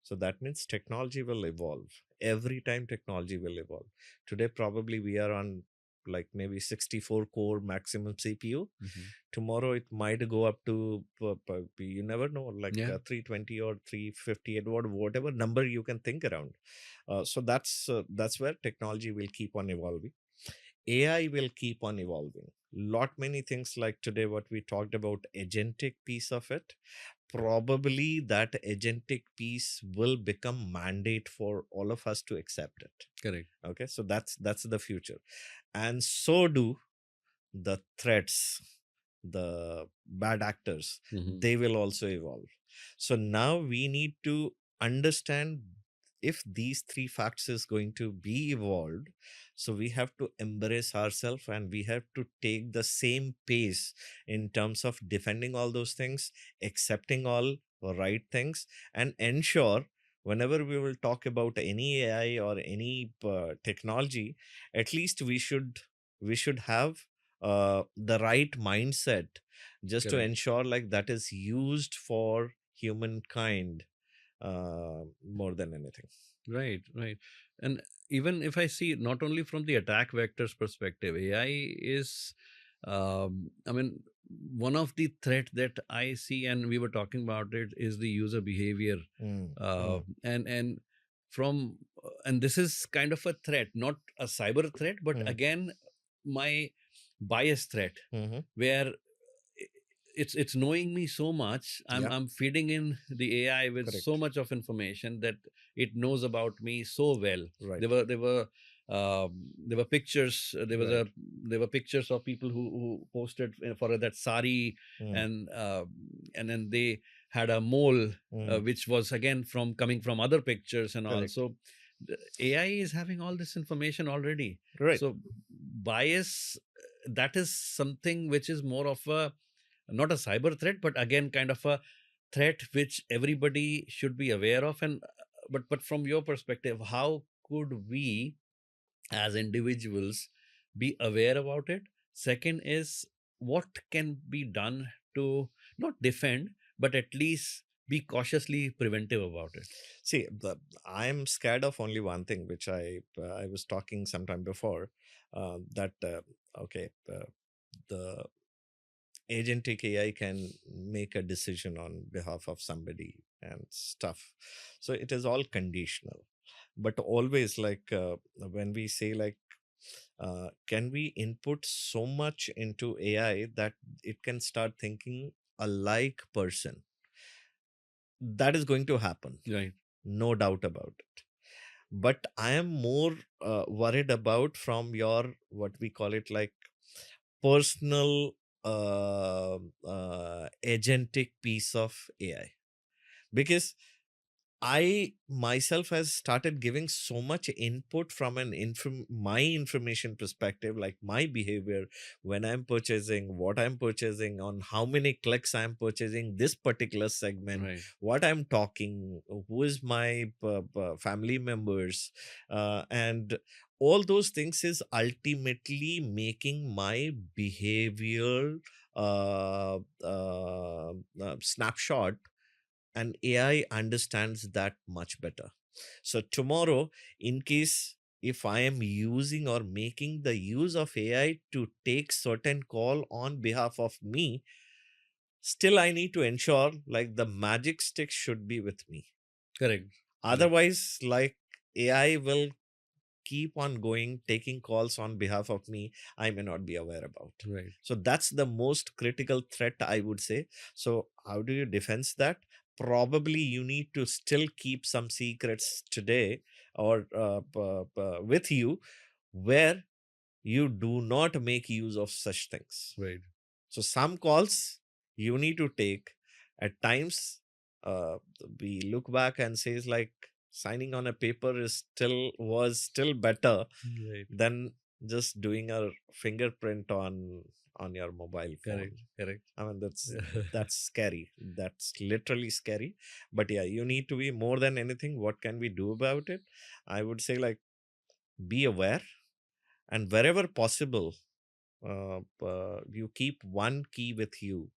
So that means technology will evolve. Every time technology will evolve. Today, probably we are on, like, maybe 64 core maximum CPU. Mhm. Tomorrow it might go up to you never know, like Yeah, 320 or 358, whatever number you can think around. So that's where technology will keep on evolving. AI will keep on evolving. Lot many things, like today what we talked about, agentic piece of it, probably that agentic piece will become mandate for all of us to accept it. correct. Okay, so that's the future, and so do the threats, the bad actors, Mhm. they will also evolve. So now we need to understand if these three facts is going to be evolved. So we have to embrace ourselves, and we have to take the same pace in terms of defending all those things, accepting all right things, and ensure whenever we will talk about any AI or any technology, at least we should have the right mindset, just to Correct. ensure, like, that is used for humankind more than anything. Right, right. And even if I see not only from the attack vector's perspective, AI is, I mean, one of the threat that I see, and we were talking about it, is the user behavior. Mm, mm, And from, and this is kind of a threat, not a cyber threat, but mm, again, my bias threat, mm-hmm. where it's knowing me so much. i'm Yeah, i'm feeding in the AI with so correct. much of information that it knows about me so well. Right, There were pictures, right. there were pictures of people who posted for that sari, Mm, and then they had a mole, mm, which was again from coming from other pictures, and correct. also the AI is having all this information already. Right. So bias, that is something which is more of a, not a cyber threat, but again kind of a threat which everybody should be aware of. And but from your perspective, how could we as individuals be aware about it? Second is, what can be done to not defend, but at least be cautiously preventive about it? See, I'm scared of only one thing, which I was talking sometime before, that okay, the agentic AI can make a decision on behalf of somebody and stuff. So it is all conditional. But always like when we say like, can we input so much into AI that it can start thinking a like person? That is going to happen, Right. no doubt about it. But I am more worried about from your what we call it like personal agentic piece of AI, because I myself has started giving so much input from an my information perspective, like my behavior when I'm purchasing, what I'm purchasing, on how many clicks I'm purchasing this particular segment, Right. what I'm talking, who is my family members, and all those things is ultimately making my behavior snapshot, and AI understands that much better. So tomorrow, in case if I am using or making the use of AI to take certain call on behalf of me, still I need to ensure like the magic stick should be with me. Correct. Correct. Otherwise, like AI will keep on going, taking calls on behalf of me, I may not be aware about. Right. So that's the most critical threat, I would say. So how do you defend that? Probably you need to still keep some secrets today, or with you, where you do not make use of such things. Right. So some calls you need to take. At times, uh, we look back and says like signing on a paper is still better Right. than just doing a fingerprint on your mobile phone. Correct. Correct. I mean that's scary. That's literally scary. But yeah, you need to be more than anything. What can we do about it? I would say like be aware, and wherever possible, you keep one key with you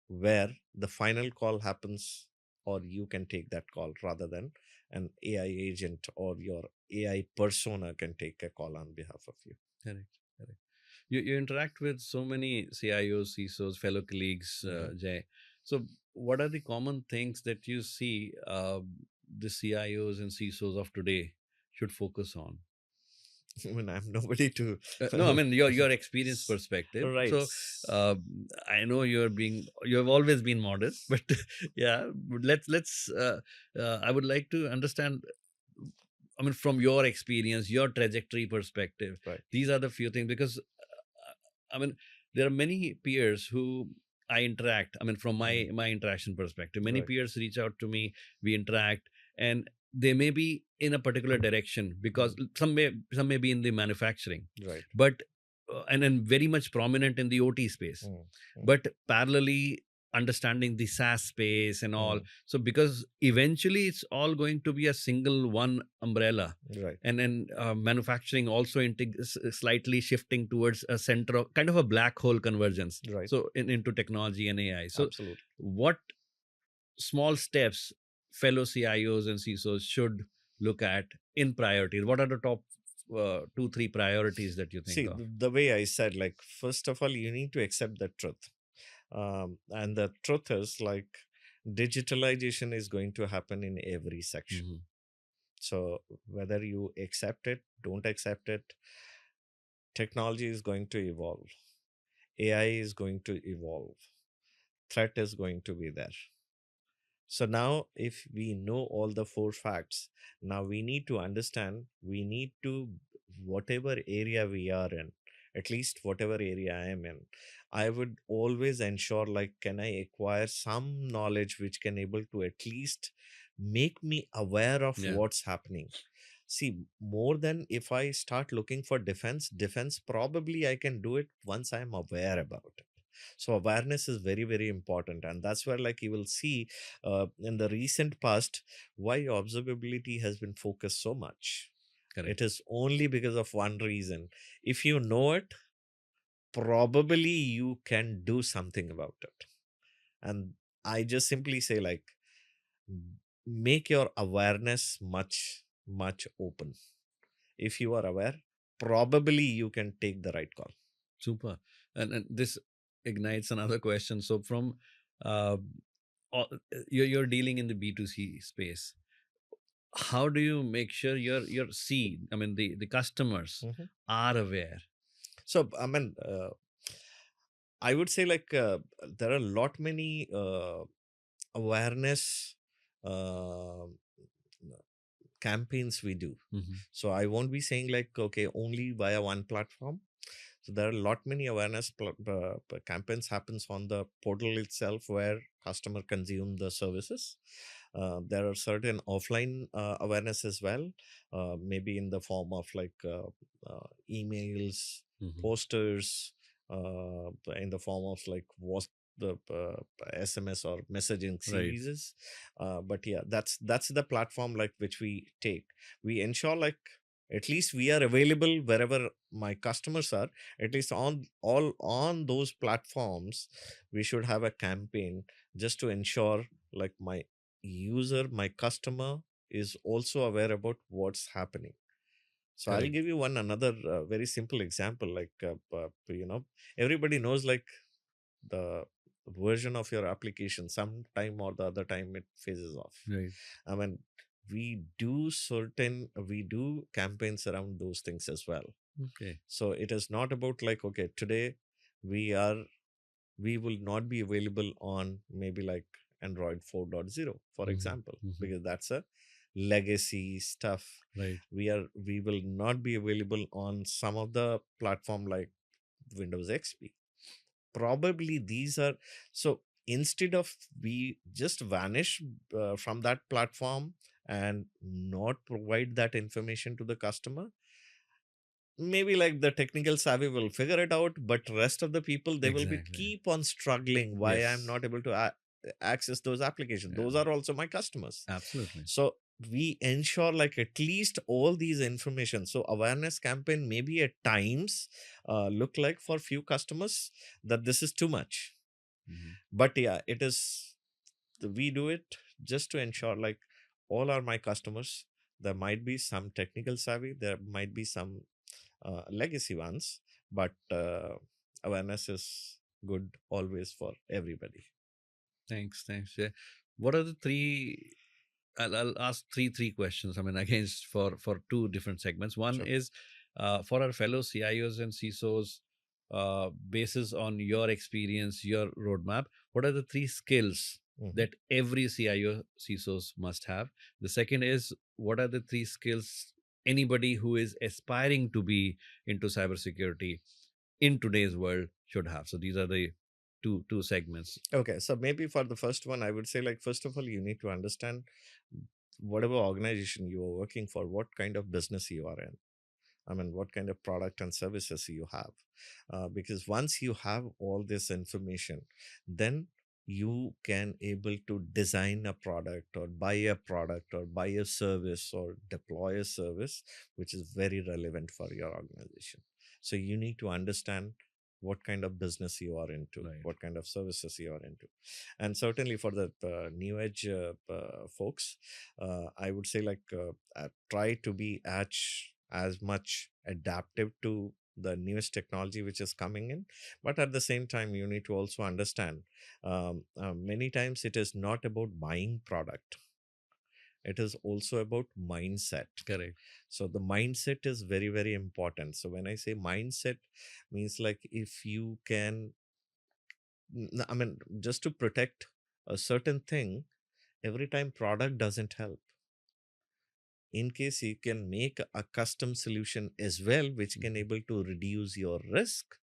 where the final call happens, or you can take that call rather than an AI agent or your AI persona can take a call on behalf of you. Correct. Correct. You interact with so many CIOs, CISOs, fellow colleagues, Mhm. Jay. So, what are the common things that you see the CIOs and CISOs of today should focus on? I mean, I'm nobody to. No, I mean your experience perspective. Right. So uh, I know you have always been modest, but yeah, let's. I would like to understand. I mean, from your experience, your trajectory perspective, Right. these are the few things because I mean there are many peers who I interact. I mean, from my interaction perspective, many Right. peers reach out to me. We interact, and they may be in a particular direction because some may be in the manufacturing, Right. but and then very much prominent in the OT space, Mm, mm, but parallelly understanding the SaaS space and all. mm. So because eventually it's all going to be a single one umbrella, Right. and then manufacturing also slightly shifting towards a center of kind of a black hole convergence. Right. So into technology and AI. So Absolutely. what small steps fellow CIOs and CISOs should look at in priorities? What are the top 2 3 priorities that you think See, of? the way I said, like, first of all, you need to accept the truth. And the truth is, like, digitalization is going to happen in every section. Mhm. So, whether you accept it, don't accept it, technology is going to evolve, AI is going to evolve, threat is going to be there. So now, if we know all the four facts, now we need to understand, we need to, whatever area we are in, at least whatever area I am in, I would always ensure like, can I acquire some knowledge which can able to at least make me aware of Yeah, what's happening. See, more than if I start looking for defense probably I can do it once I'm aware about it. So awareness is very, very important, and that's where like you will see in the recent past why observability has been focused so much. correct. It is only because of one reason. If you know it, probably you can do something about it. And I just simply say like, make your awareness much, much open. If you are aware, probably you can take the right call. Super. And this ignites another question. So from uh, you're dealing in the B2C space. How do you make sure your C, I mean the customers Mhm. are aware? So I mean, I would say like there are a lot many awareness uh, campaigns we do. Mm-hmm. So I won't be saying like okay only via one platform. So there are a lot many awareness campaigns happens on the portal itself where customer consume the services. There are certain offline awareness as well, maybe in the form of like emails, Mm-hmm. posters, in the form of like was the SMS or messaging Right. series. But yeah, that's the platform like which we take. We ensure like at least we are available wherever my customers are. At least on all on those platforms we should have a campaign just to ensure like my user, my customer is also aware about what's happening. So I'll Correct. give you one another very simple example. Like everybody knows like the version of your application sometime or the other time it phases off. Right. I mean, we do campaigns around those things as well. Okay. So it is not about like okay today we are we will not be available on maybe like Android 4.0 for Mm-hmm. example, Mm-hmm. because that's a legacy stuff. Right. We will not be available on some of the platform like Windows XP. Probably these are so instead of we just vanish from that platform and not provide that information to the customer, maybe like the technical savvy will figure it out, but rest of the people they will be Exactly. keep on struggling why I'm Yes. not able to access those applications. Yeah. Those are also my customers. Absolutely. So we ensure like at least all these information. So awareness campaign maybe at times look like for few customers that this is too much, Mm-hmm. but yeah it is, we do it just to ensure like all are my customers. There might be some technical savvy, there might be some legacy ones, but awareness is good always for everybody. Thanks. Thanks. Yeah. What are the three? I'll ask three questions. I mean, against for two different segments. One Sure. is for our fellow CIOs and CISOs, basis on your experience, your roadmap. What are the three skills Mhm. that every CIO CISOs must have? The second is what are the three skills anybody who is aspiring to be into cybersecurity in today's world should have? So these are the two segments. Okay, so maybe for the first one, I would say like first of all, you need to understand whatever organization you are working for, what kind of business you are in. I mean, what kind of product and services you have. Because once you have all this information, then you can able to design a product or buy a service or deploy a service which is very relevant for your organization. So you need to understand what kind of business you are into, Right. what kind of services you are into. And certainly for the new age folks, I would say like try to be as much adaptive to the newest technology which is coming in, but at the same time you need to also understand many times it is not about buying product, it is also about mindset. Correct. So the mindset is very very important. So when I say mindset means like if you can I mean just to protect a certain thing, every time product doesn't help. In case you can make a custom solution as well which can Mhm. able to reduce your risk,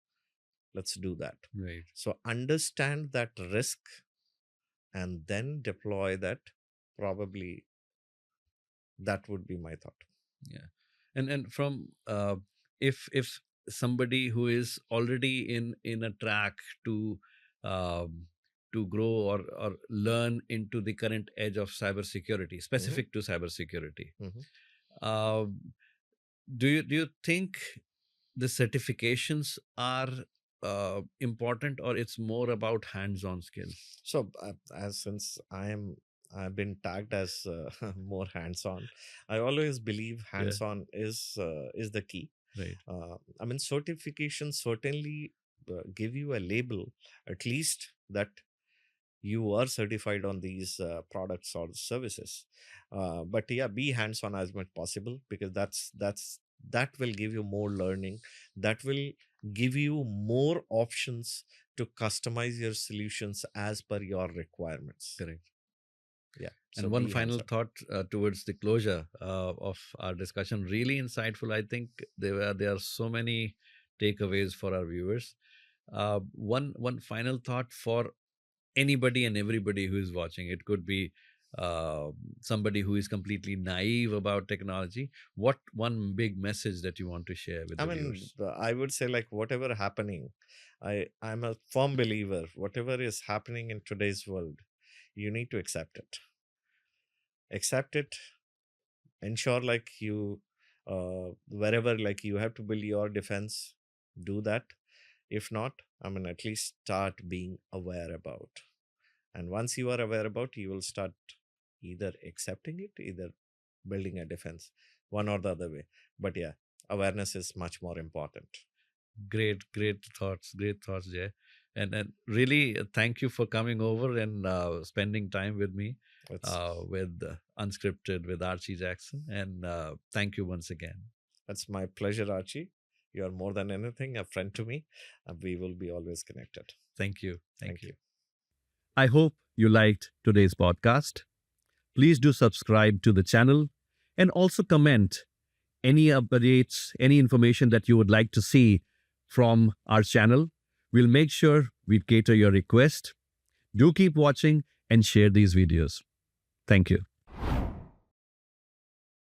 let's do that. Right. So understand that risk and then deploy that. Probably that would be my thought. Yeah. And from if somebody who is already in a track to um, to grow or learn into the current edge of cybersecurity, Mhm, specific to cybersecurity, mhm. um, do you think the certifications are important, or it's more about hands-on skills? So as since I've been tagged as more hands-on, I always believe Yeah. hands-on is the key. Right. I mean certification certainly give you a label, at least that you are certified on these products or services. But yeah, be hands on as much possible, because that will give you more learning, that will give you more options to customize your solutions as per your requirements. Correct. Yeah, so And one be hands final on. thought towards the closure of our discussion. Really insightful. I think there are so many takeaways for our viewers. One final thought for anybody and everybody who is watching. It could be uh, somebody who is completely naive about technology. What one big message that you want to share with I the mean, viewers? I would say, like, whatever happening, I'm a firm believer. Whatever is happening in today's world, you need to accept it. Accept it. Ensure, like, you, wherever, like, you have to build your defense, do that. If not, I mean, at least start being aware about. And once you are aware about, you will start either accepting it, either building a defense, one or the other way. But yeah, awareness is much more important. Great thoughts, Jay. And really, thank you for coming over and spending time with me, It's with Unscripted with Archie Jackson. And thank you once again. That's my pleasure, Archie. You are more than anything a friend to me, and we will be always connected. Thank you. Thank Thank you. you. I hope you liked today's podcast. Please do subscribe to the channel and also comment any updates, any information that you would like to see from our channel. We'll make sure we cater your request. Do keep watching and share these videos. Thank you.